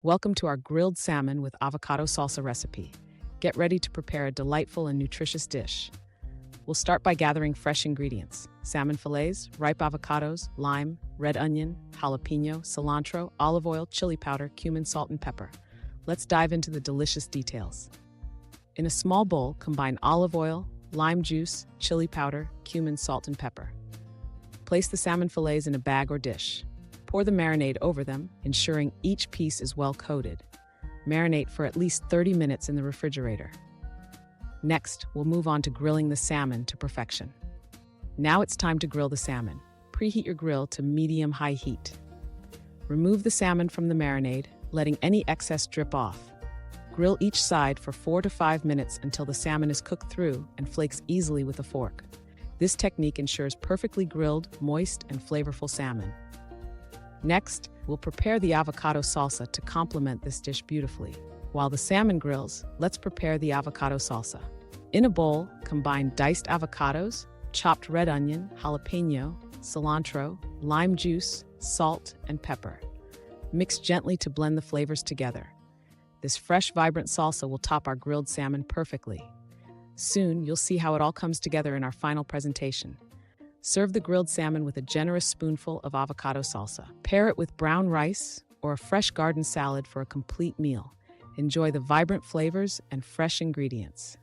Welcome to our grilled salmon with avocado salsa recipe. Get ready to prepare a delightful and nutritious dish. We'll start by gathering fresh ingredients: salmon fillets, ripe avocados, lime, red onion, jalapeno, cilantro, olive oil, chili powder, cumin, salt, and pepper. Let's dive into the delicious details. In a small bowl, combine olive oil, lime juice, chili powder, cumin, salt, and pepper. Place the salmon fillets in a bag or dish. Pour the marinade over them, ensuring each piece is well coated. Marinate for at least 30 minutes in the refrigerator. Next, we'll move on to grilling the salmon to perfection. Now it's time to grill the salmon. Preheat your grill to medium-high heat. Remove the salmon from the marinade, letting any excess drip off. Grill each side for 4 to 5 minutes until the salmon is cooked through and flakes easily with a fork. This technique ensures perfectly grilled, moist, and flavorful salmon. Next, we'll prepare the avocado salsa to complement this dish beautifully. While the salmon grills, let's prepare the avocado salsa. In a bowl, combine diced avocados, chopped red onion, jalapeno, cilantro, lime juice, salt, and pepper. Mix gently to blend the flavors together. This fresh, vibrant salsa will top our grilled salmon perfectly. Soon, you'll see how it all comes together in our final presentation. Serve the grilled salmon with a generous spoonful of avocado salsa. Pair it with brown rice or a fresh garden salad for a complete meal. Enjoy the vibrant flavors and fresh ingredients.